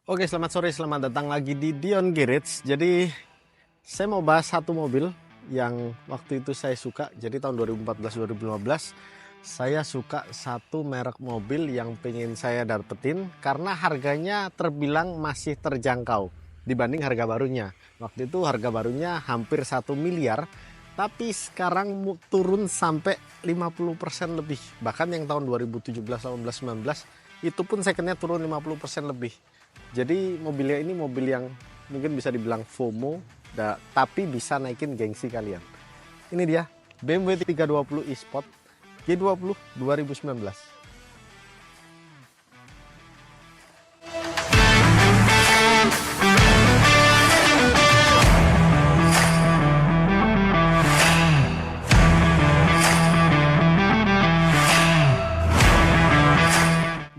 Oke, selamat sore, selamat datang lagi di Dion Garage. Jadi, saya mau bahas satu mobil yang waktu itu saya suka. Jadi tahun 2014-2015, saya suka satu merek mobil yang pengen saya dapetin karena harganya terbilang masih terjangkau dibanding harga barunya. Waktu itu harga barunya hampir 1 miliar, tapi sekarang turun sampai 50% lebih. Bahkan yang tahun 2017, 18, 19 itu pun secondnya turun 50% lebih. Jadi mobilnya ini mobil yang mungkin bisa dibilang FOMO, tapi bisa naikin gengsi kalian. Ini dia BMW 320 e-Sport G20 2019.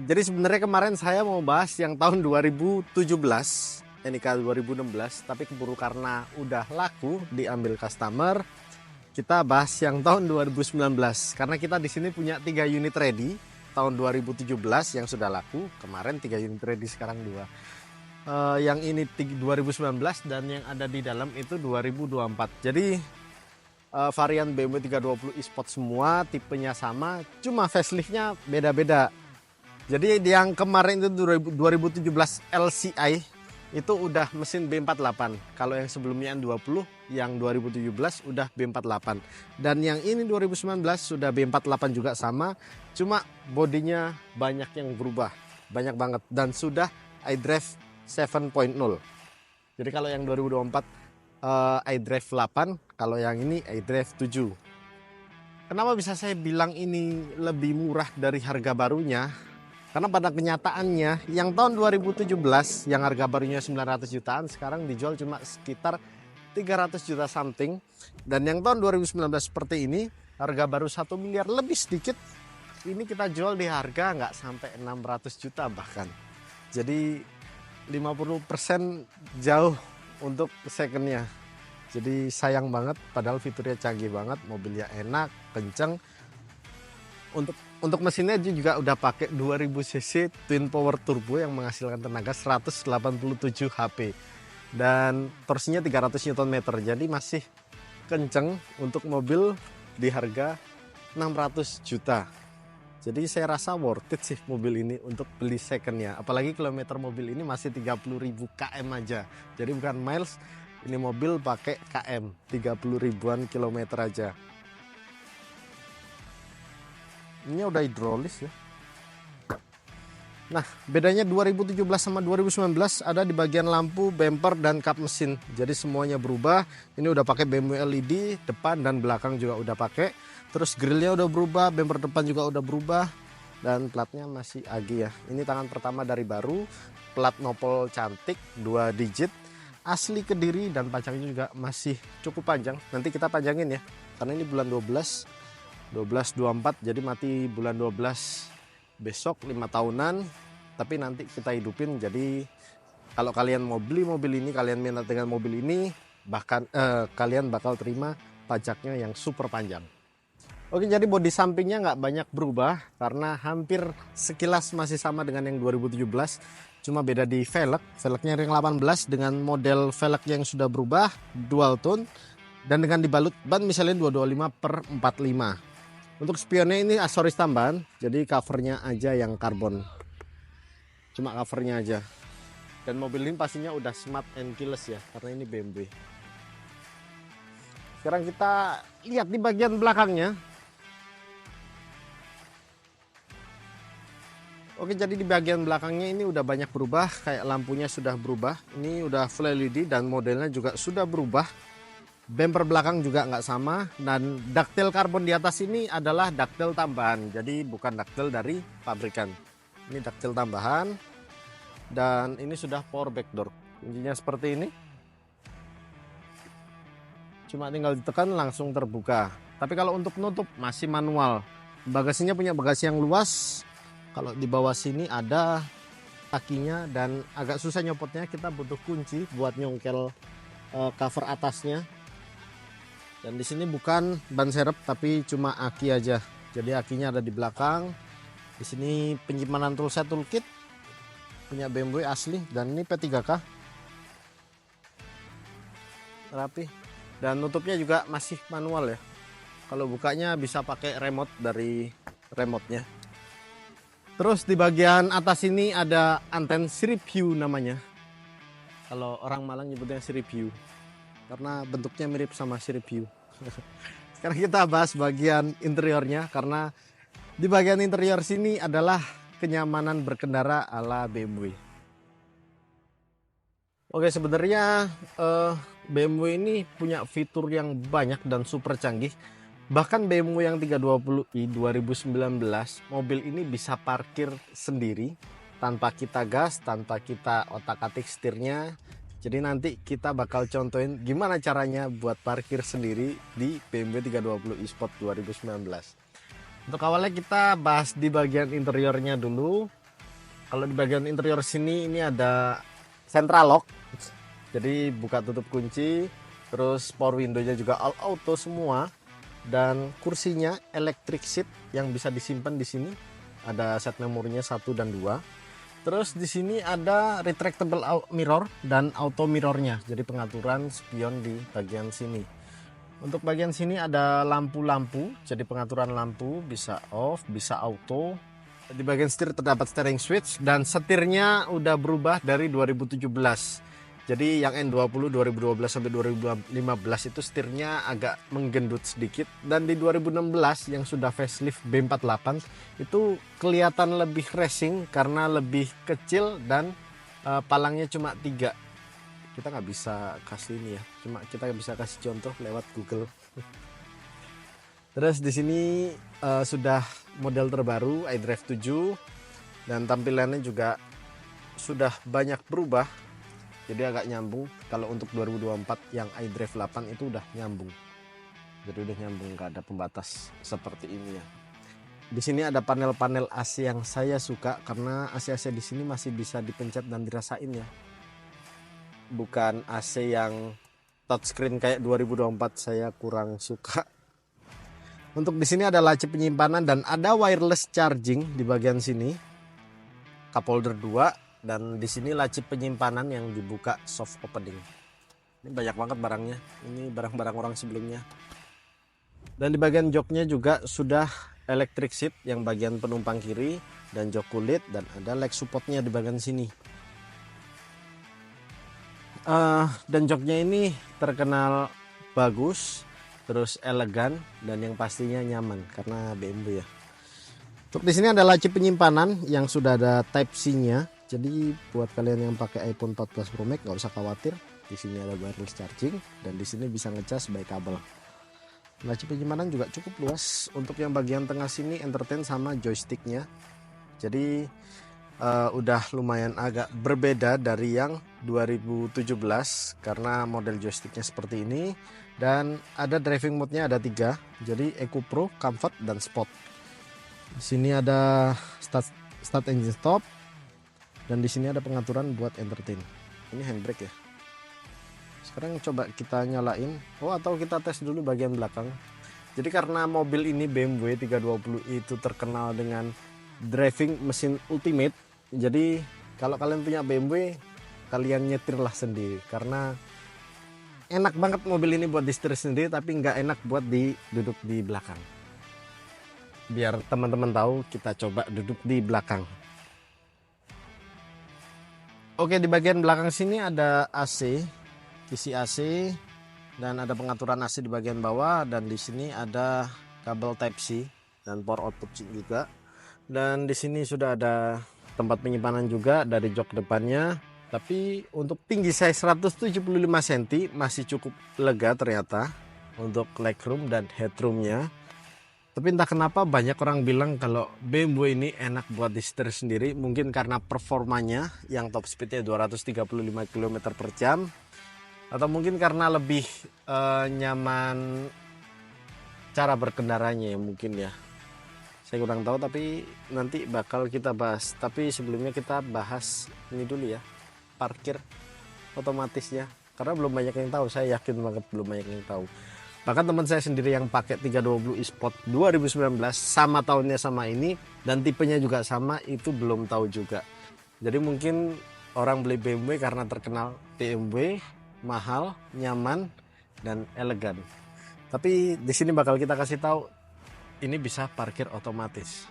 Jadi sebenarnya kemarin saya mau bahas yang tahun 2017, NIK 2016, tapi keburu karena udah laku diambil customer. Kita bahas yang tahun 2019 karena kita di sini punya 3 unit ready tahun 2017 yang sudah laku. Kemarin 3 unit ready, sekarang 2. Yang ini 2019 dan yang ada di dalam itu 2024. Jadi varian BMW 320 e-Sport semua, tipenya sama, cuma faceliftnya beda-beda. Jadi yang kemarin itu 2017 LCI itu udah mesin B48. Kalau yang sebelumnya N20, yang 2017 udah B48. Dan yang ini 2019 sudah B48 juga sama, cuma bodinya banyak yang berubah, banyak banget, dan sudah iDrive 7.0. Jadi kalau yang 2024 iDrive 8, kalau yang ini iDrive 7. Kenapa bisa saya bilang ini lebih murah dari harga barunya? Karena pada kenyataannya yang tahun 2017 yang harga barunya 900 jutaan sekarang dijual cuma sekitar 300 juta something. Dan yang tahun 2019 seperti ini harga baru 1 miliar lebih sedikit. Ini kita jual di harga nggak sampai 600 juta bahkan. Jadi 50% jauh untuk secondnya. Jadi sayang banget, padahal fiturnya canggih banget, mobilnya enak, kenceng. Untuk mesinnya juga udah pakai 2000 cc twin power turbo yang menghasilkan tenaga 187 HP dan torsinya 300 Nm. Jadi masih kenceng untuk mobil di harga 600 juta. Jadi saya rasa worth it sih mobil ini untuk beli secondnya. Apalagi kilometer mobil ini masih 30.000 km aja. Jadi bukan miles, ini mobil pakai km, 30 ribuan kilometer aja. Ini udah hidrolis ya. Nah, bedanya 2017 sama 2019 ada di bagian lampu, bumper, dan kap mesin. Jadi semuanya berubah. Ini udah pakai BMW LED, depan dan belakang juga udah pakai. Terus grillnya udah berubah, bumper depan juga udah berubah. Dan platnya masih AG ya. Ini tangan pertama dari baru. Plat nopol cantik, 2 digit. Asli Kediri dan panjangnya juga masih cukup panjang. Nanti kita panjangin ya. Karena ini bulan 12/24, jadi mati bulan 12 besok, 5 tahunan, tapi nanti kita hidupin. Jadi kalau kalian mau beli mobil ini, kalian minat dengan mobil ini, bahkan kalian bakal terima pajaknya yang super panjang. Oke, jadi bodi sampingnya nggak banyak berubah karena hampir sekilas masih sama dengan yang 2017, cuma beda di velgnya ring 18 dengan model velg yang sudah berubah dual tone, dan dengan dibalut ban misalnya 225/45. Untuk spionnya ini aksesoris tambahan, jadi covernya aja yang karbon, cuma covernya aja. Dan mobil ini pastinya udah smart and keyless ya, karena ini BMW. Sekarang kita lihat di bagian belakangnya. Oke, jadi di bagian belakangnya ini udah banyak berubah, kayak lampunya sudah berubah. Ini udah full LED dan modelnya juga sudah berubah. Bumper belakang juga nggak sama, dan daktil karbon di atas ini adalah daktil tambahan, jadi bukan daktil dari pabrikan. Ini daktil tambahan, dan ini sudah power back door. Kuncinya seperti ini, cuma tinggal ditekan langsung terbuka. Tapi kalau untuk nutup masih manual. Bagasinya punya bagasi yang luas. Kalau di bawah sini ada kakinya, dan agak susah nyopotnya, kita butuh kunci buat nyongkel cover atasnya. Dan di sini bukan ban serep tapi cuma aki aja. Jadi akinya ada di belakang. Di sini penyimpanan toolset toolkit, punya BMW asli, dan ini P3K rapi, dan nutupnya juga masih manual ya. Kalau bukanya bisa pakai remote dari remote-nya. Terus di bagian atas ini ada anten sirip view namanya. Kalau orang Malang nyebutnya sirip view karena bentuknya mirip sama sirip view. Sekarang kita bahas bagian interiornya, karena di bagian interior sini adalah kenyamanan berkendara ala BMW. Oke, sebenarnya BMW ini punya fitur yang banyak dan super canggih. Bahkan BMW yang 320i 2019, mobil ini bisa parkir sendiri tanpa kita gas, tanpa kita otak-atik setirnya. Jadi nanti kita bakal contohin gimana caranya buat parkir sendiri di BMW 320i Sport 2019. Untuk awalnya kita bahas di bagian interiornya dulu. Kalau di bagian interior sini ini ada central lock, jadi buka tutup kunci, terus power window-nya juga all auto semua, dan kursinya electric seat yang bisa disimpan di sini. Ada set memorinya 1 dan 2. Terus di sini ada retractable mirror dan auto mirrornya, jadi pengaturan spion di bagian sini. Untuk bagian sini ada lampu-lampu, jadi pengaturan lampu bisa off, bisa auto. Di bagian setir terdapat steering switch, dan setirnya udah berubah dari 2017. Jadi yang N20 2012 sampai 2015 itu setirnya agak menggendut sedikit, dan di 2016 yang sudah facelift B48 itu kelihatan lebih racing karena lebih kecil dan palangnya cuma 3. Kita nggak bisa kasih ini ya, cuma kita bisa kasih contoh lewat Google. Terus di sini sudah model terbaru iDrive 7, dan tampilannya juga sudah banyak berubah, jadi agak nyambung. Kalau untuk 2024 yang iDrive 8 itu udah nyambung, jadi udah nyambung, nggak ada pembatas seperti ini ya. Di sini ada panel-panel AC yang saya suka, karena AC-AC di sini masih bisa dipencet dan dirasain ya, bukan AC yang touchscreen kayak 2024, saya kurang suka. Untuk di sini ada laci penyimpanan dan ada wireless charging di bagian sini. Cup holder 2, dan di sini laci penyimpanan yang dibuka soft opening. Ini banyak banget barangnya. Ini barang-barang orang sebelumnya. Dan di bagian joknya juga sudah electric seat yang bagian penumpang kiri, dan jok kulit, dan ada leg supportnya di bagian sini. Dan joknya ini terkenal bagus, terus elegan, dan yang pastinya nyaman karena BMW ya. Untuk di sini ada laci penyimpanan yang sudah ada Type C-nya. Jadi buat kalian yang pakai iPhone 14 Pro Max nggak usah khawatir. Di sini ada wireless charging, dan di sini bisa ngecas by kabel. Laci penyimpanan juga cukup luas. Untuk yang bagian tengah sini entertain sama joysticknya. Jadi udah lumayan agak berbeda dari yang 2017 karena model joysticknya seperti ini. Dan ada driving mode-nya ada 3, jadi Eco Pro, Comfort, dan Sport. Di sini ada start engine stop, dan di sini ada pengaturan buat entertain. Ini handbrake ya. Sekarang coba kita nyalain, atau kita tes dulu bagian belakang. Jadi karena mobil ini BMW 320i itu terkenal dengan driving mesin ultimate, jadi kalau kalian punya BMW, kalian nyetirlah sendiri, karena enak banget mobil ini buat disetir sendiri, tapi nggak enak buat duduk di belakang. Biar teman-teman tahu, kita coba duduk di belakang. Oke, di bagian belakang sini ada AC, kisi AC, dan ada pengaturan AC di bagian bawah, dan di sini ada kabel Type C dan power output juga. Dan di sini sudah ada tempat penyimpanan juga dari jok depannya. Tapi untuk tinggi saya 175 cm masih cukup lega ternyata untuk legroom dan headroomnya. Tapi entah kenapa banyak orang bilang kalau BMW ini enak buat disetir sendiri. Mungkin karena performanya yang top speednya 235 km per jam. Atau mungkin karena lebih nyaman cara berkendaranya ya mungkin ya. Saya kurang tahu, tapi nanti bakal kita bahas. Tapi sebelumnya kita bahas ini dulu ya, parkir otomatisnya, karena belum banyak yang tahu. Saya yakin banget belum banyak yang tahu. Bahkan teman saya sendiri yang pakai 320 e-Sport 2019 sama tahunnya sama ini dan tipenya juga sama, itu belum tahu juga. Jadi mungkin orang beli BMW karena terkenal BMW, mahal, nyaman, dan elegan. Tapi di sini bakal kita kasih tahu ini bisa parkir otomatis.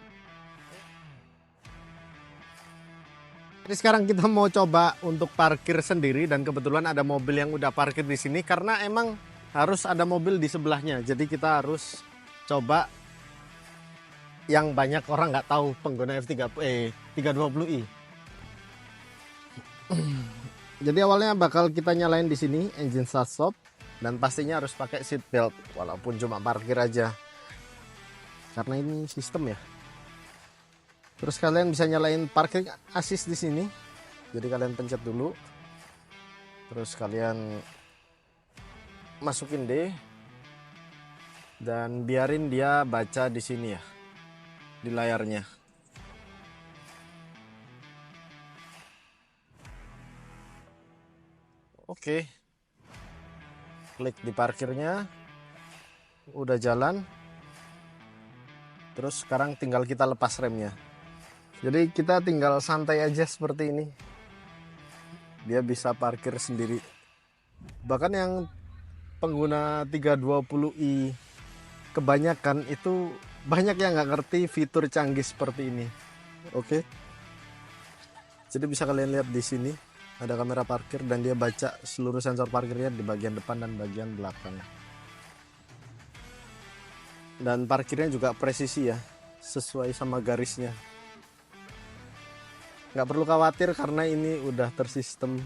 Jadi sekarang kita mau coba untuk parkir sendiri dan kebetulan ada mobil yang udah parkir di sini karena emang harus ada mobil di sebelahnya. Jadi kita harus coba yang banyak orang nggak tahu pengguna F320i. Jadi awalnya bakal kita nyalain di sini engine start stop dan pastinya harus pakai seat belt walaupun cuma parkir aja. Karena ini sistem ya. Terus kalian bisa nyalain parking assist di sini. Jadi kalian pencet dulu. Terus kalian masukin D dan biarin dia baca di sini ya. Di layarnya. Oke. Klik di parkirnya. Udah jalan. Terus sekarang tinggal kita lepas remnya. Jadi kita tinggal santai aja seperti ini. Dia bisa parkir sendiri. Bahkan yang pengguna 320i kebanyakan itu banyak yang nggak ngerti fitur canggih seperti ini. Oke. Jadi bisa kalian lihat di sini ada kamera parkir dan dia baca seluruh sensor parkirnya di bagian depan dan bagian belakang. Dan parkirnya juga presisi ya, sesuai sama garisnya. Nggak perlu khawatir karena ini udah tersistem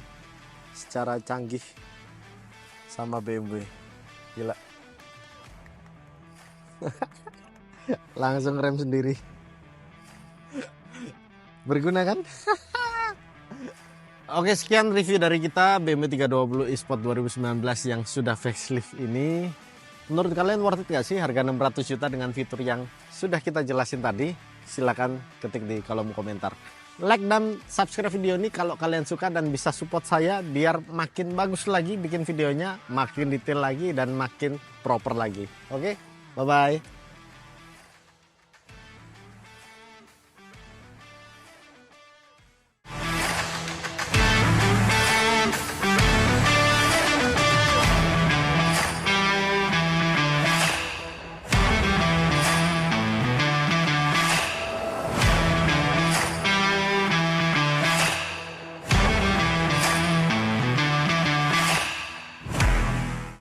secara canggih sama BMW. Gila. Langsung rem sendiri. Berguna kan? Oke, sekian review dari kita BMW 320 e-Sport 2019 yang sudah facelift ini. Menurut kalian worth it gak sih harga 600 juta dengan fitur yang sudah kita jelasin tadi? Silahkan ketik di kolom komentar. Like dan subscribe video ini kalau kalian suka dan bisa support saya biar makin bagus lagi bikin videonya, makin detail lagi dan makin proper lagi. Oke, bye-bye.